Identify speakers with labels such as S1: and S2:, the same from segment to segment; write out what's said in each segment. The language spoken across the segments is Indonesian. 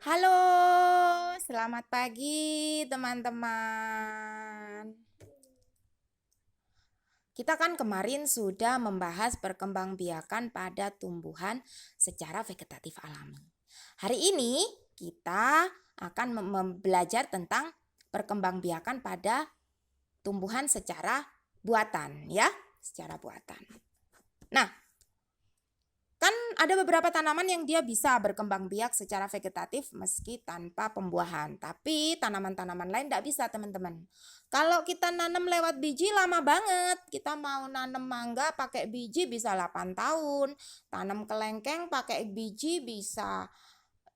S1: Halo, selamat pagi teman-teman. Kita kan kemarin sudah membahas perkembangbiakan pada tumbuhan secara vegetatif alami. Hari ini kita akan belajar tentang perkembangbiakan pada tumbuhan secara buatan ya, secara buatan. Nah, kan ada beberapa tanaman yang dia bisa berkembang biak secara vegetatif meski tanpa pembuahan. Tapi tanaman-tanaman lain tidak bisa teman-teman. Kalau kita nanam lewat biji lama banget. Kita mau nanam mangga pakai biji bisa 8 tahun. Tanam kelengkeng pakai biji bisa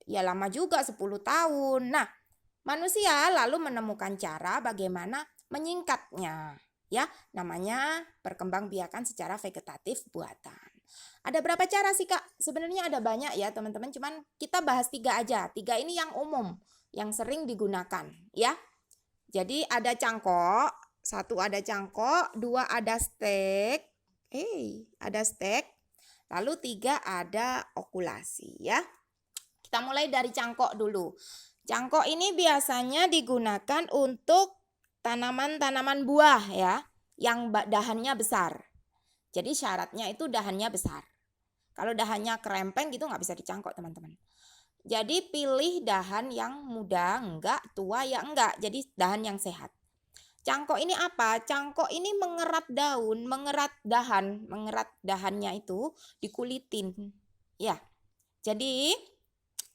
S1: ya lama juga 10 tahun. Nah, manusia lalu menemukan cara bagaimana menyingkatnya. Ya, namanya perkembangbiakan secara vegetatif buatan. Ada berapa cara sih Kak? Sebenarnya ada banyak ya teman-teman, cuman kita bahas 3 aja. 3 ini yang umum, yang sering digunakan ya. Jadi ada cangkok, 1 ada cangkok, 2 ada stek, ada stek, lalu 3 ada okulasi ya. Kita mulai dari cangkok dulu. Cangkok ini biasanya digunakan untuk tanaman-tanaman buah ya, yang dahannya besar. Jadi syaratnya itu dahannya besar. Kalau dahannya kerempeng gitu nggak bisa dicangkok teman-teman. Jadi pilih dahan yang muda, enggak, tua ya enggak. Jadi dahan yang sehat. Cangkok ini apa? Cangkok ini mengerat daun, mengerat dahannya itu dikulitin. Ya. Jadi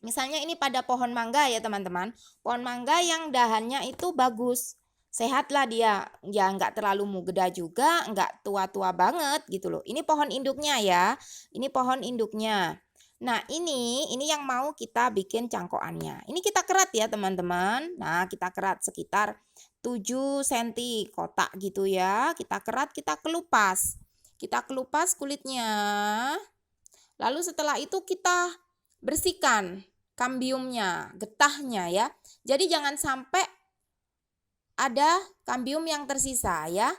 S1: misalnya ini pada pohon mangga ya teman-teman. Pohon mangga yang dahannya itu bagus. Sehatlah dia. Ya nggak terlalu muda juga, nggak tua-tua banget gitu loh. Ini pohon induknya ya. Ini pohon induknya. Nah ini yang mau kita bikin cangkokannya. Ini kita kerat ya teman-teman. Nah kita kerat sekitar 7 cm kotak gitu ya. Kita kerat, kita kelupas. Kita kelupas kulitnya. Lalu setelah itu kita bersihkan kambiumnya, getahnya ya. Jadi jangan sampai ada kambium yang tersisa ya.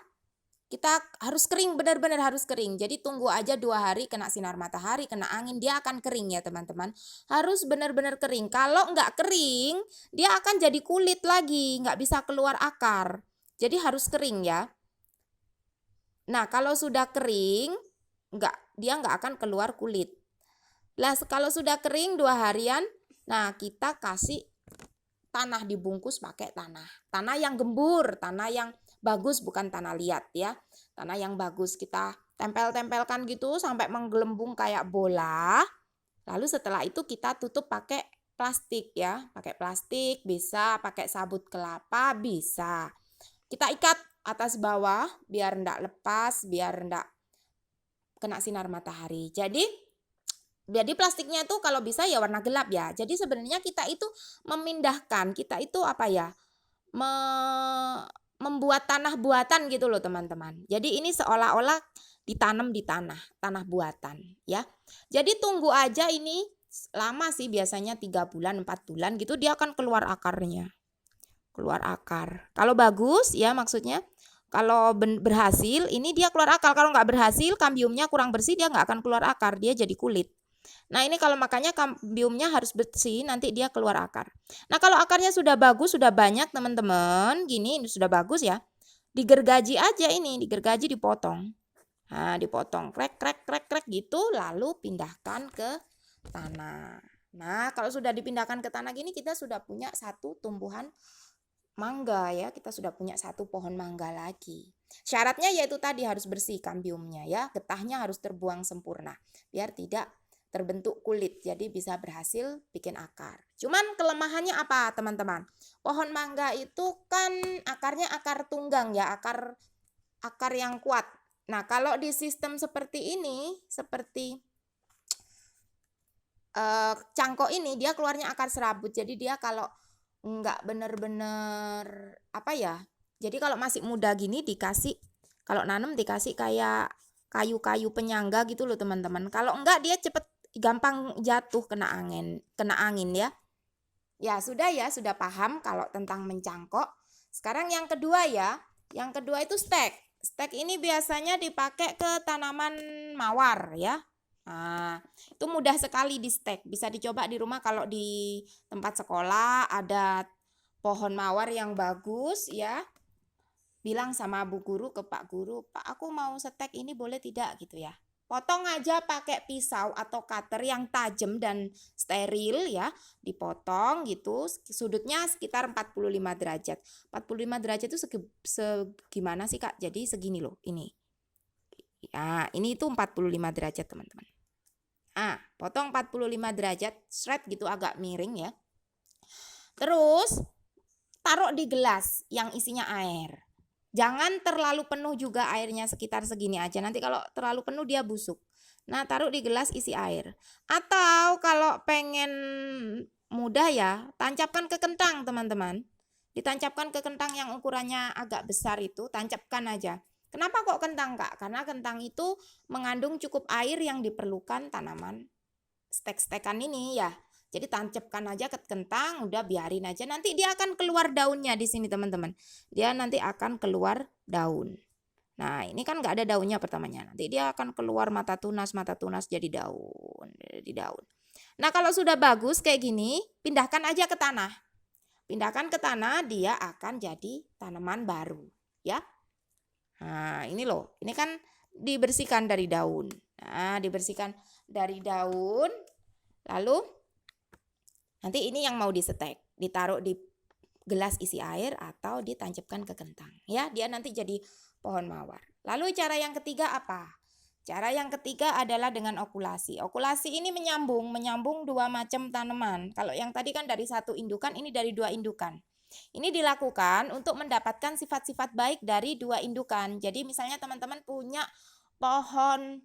S1: Kita harus kering, benar-benar harus kering. Jadi tunggu aja 2 hari kena sinar matahari, kena angin, dia akan kering ya teman-teman. Harus benar-benar kering. Kalau nggak kering, dia akan jadi kulit lagi, nggak bisa keluar akar. Jadi harus kering ya. Nah kalau sudah kering, dia nggak akan keluar kulit. Lah kalau sudah kering 2 harian, nah kita kasih tanah, dibungkus pakai tanah. Tanah yang gembur, tanah yang bagus, bukan tanah liat ya. Tanah yang bagus kita tempel-tempelkan gitu sampai menggelembung kayak bola. Lalu setelah itu kita tutup pakai plastik ya. Pakai plastik bisa, pakai sabut kelapa bisa. Kita ikat atas bawah biar enggak lepas, biar enggak kena sinar matahari. Jadi plastiknya itu kalau bisa ya warna gelap ya. Jadi sebenarnya kita itu memindahkan, kita itu apa ya, membuat tanah buatan gitu loh teman-teman. Jadi ini seolah-olah ditanam di tanah buatan ya. Jadi tunggu aja ini lama sih, biasanya 3 bulan, 4 bulan gitu dia akan keluar akarnya. Keluar akar. Kalau bagus ya maksudnya, kalau berhasil ini dia keluar akar. Kalau nggak berhasil, kambiumnya kurang bersih, dia nggak akan keluar akar, dia jadi kulit. Nah ini kalau makanya kambiumnya harus bersih, nanti dia keluar akar. Nah kalau akarnya sudah bagus, sudah banyak teman-teman, gini ini sudah bagus ya, digergaji aja ini, digergaji, dipotong. Nah dipotong, krek gitu, lalu pindahkan ke tanah. Nah kalau sudah dipindahkan ke tanah gini, kita sudah punya satu tumbuhan mangga ya, kita sudah punya satu pohon mangga lagi. Syaratnya yaitu tadi harus bersih kambiumnya ya, getahnya harus terbuang sempurna biar tidak terbentuk kulit, jadi bisa berhasil bikin akar. Cuman kelemahannya apa teman-teman? Pohon mangga itu kan akarnya akar tunggang ya, akar yang kuat. Nah kalau di sistem seperti ini, seperti cangkok ini, dia keluarnya akar serabut. Jadi dia kalau nggak bener-bener apa ya, jadi kalau masih muda gini dikasih, kalau nanam dikasih kayak kayu-kayu penyangga gitu loh teman-teman. Kalau enggak dia cepet gampang jatuh kena angin ya. Ya sudah paham kalau tentang mencangkok. Sekarang yang kedua ya, yang kedua itu stek. Stek ini biasanya dipakai ke tanaman mawar ya. Nah, itu mudah sekali di stek. Bisa dicoba di rumah kalau di tempat sekolah ada pohon mawar yang bagus ya. Bilang sama bu guru ke pak guru, "Pak, aku mau stek ini boleh tidak?" gitu ya. Potong aja pakai pisau atau cutter yang tajam dan steril ya. Dipotong gitu, sudutnya sekitar 45 derajat. 45 derajat itu segimana sih, Kak? Jadi segini loh, ini. Ya, ini itu 45 derajat, teman-teman. Potong 45 derajat, shred gitu agak miring ya. Terus taruh di gelas yang isinya air. Jangan terlalu penuh juga airnya, sekitar segini aja. Nanti kalau terlalu penuh dia busuk. Nah, taruh di gelas isi air. Atau kalau pengen mudah ya, tancapkan ke kentang, teman-teman. Ditancapkan ke kentang yang ukurannya agak besar itu, tancapkan aja. Kenapa kok kentang, Kak? Karena kentang itu mengandung cukup air yang diperlukan tanaman stek-stekan ini ya. Jadi tancapkan aja ke kentang, udah biarin aja. Nanti dia akan keluar daunnya di sini, teman-teman. Dia nanti akan keluar daun. Nah, ini kan nggak ada daunnya pertamanya. Nanti dia akan keluar mata tunas jadi daun, jadi daun. Nah, kalau sudah bagus kayak gini, pindahkan aja ke tanah. Pindahkan ke tanah, dia akan jadi tanaman baru, ya. Nah, ini loh. Ini kan dibersihkan dari daun. Nah, dibersihkan dari daun. Lalu nanti ini yang mau disetek, ditaruh di gelas isi air atau ditancapkan ke kentang. Ya, dia nanti jadi pohon mawar. Lalu cara yang ketiga apa? Cara yang ketiga adalah dengan okulasi. Okulasi ini menyambung dua macam tanaman. Kalau yang tadi kan dari satu indukan, ini dari dua indukan. Ini dilakukan untuk mendapatkan sifat-sifat baik dari dua indukan. Jadi misalnya teman-teman punya pohon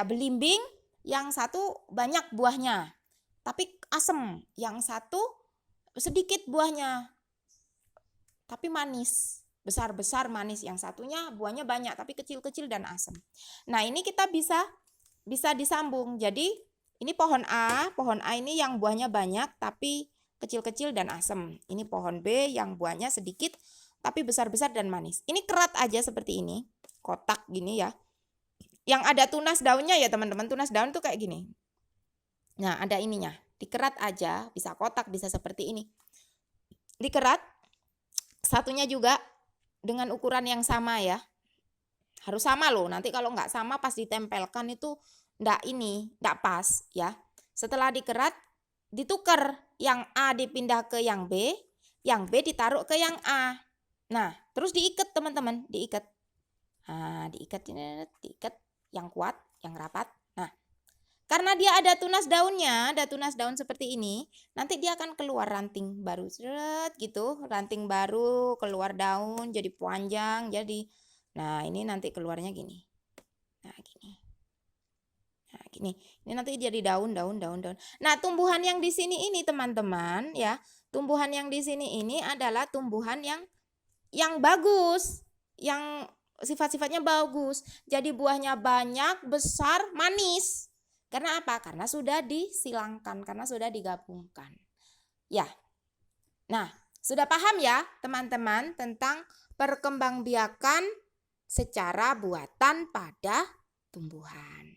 S1: belimbing, yang satu banyak buahnya, tapi asem. Yang satu sedikit buahnya, tapi manis. Besar-besar manis. Yang satunya buahnya banyak, tapi kecil-kecil dan asem. Nah, ini kita bisa disambung. Jadi ini pohon A ini yang buahnya banyak, tapi kecil-kecil dan asem. Ini pohon B yang buahnya sedikit, tapi besar-besar dan manis. Ini kerat aja seperti ini. Kotak gini ya. Yang ada tunas daunnya ya teman-teman. Tunas daun tuh kayak gini. Nah, ada ininya. Dikerat aja, bisa kotak, bisa seperti ini. Dikerat, satunya juga dengan ukuran yang sama ya. Harus sama loh, nanti kalau nggak sama pas ditempelkan itu nggak pas ya. Setelah dikerat, ditukar. Yang A dipindah ke yang B ditaruh ke yang A. Nah, terus diikat teman-teman, diikat. Nah, diikat yang kuat, yang rapat. Nah, karena dia ada tunas daun seperti ini, nanti dia akan keluar ranting baru, gitu, ranting baru, keluar daun, jadi panjang, jadi, nah ini nanti keluarnya gini, nah gini, ini nanti jadi daun. Nah, tumbuhan yang di sini ini teman-teman ya, tumbuhan yang di sini ini adalah tumbuhan yang bagus, yang sifat-sifatnya bagus, jadi buahnya banyak, besar, manis. Karena apa? Karena sudah disilangkan, karena sudah digabungkan. Ya. Nah, sudah paham ya teman-teman tentang perkembangbiakan secara buatan pada tumbuhan.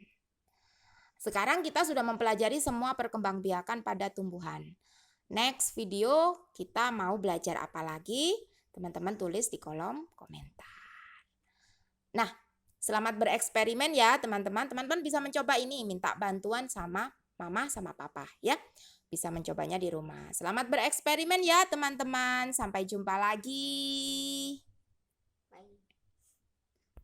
S1: Sekarang kita sudah mempelajari semua perkembangbiakan pada tumbuhan. Next video kita mau belajar apa lagi? Teman-teman tulis di kolom komentar. Nah, selamat bereksperimen ya teman-teman. Teman-teman bisa mencoba ini, minta bantuan sama mama sama papa ya. Bisa mencobanya di rumah. Selamat bereksperimen ya teman-teman. Sampai jumpa lagi.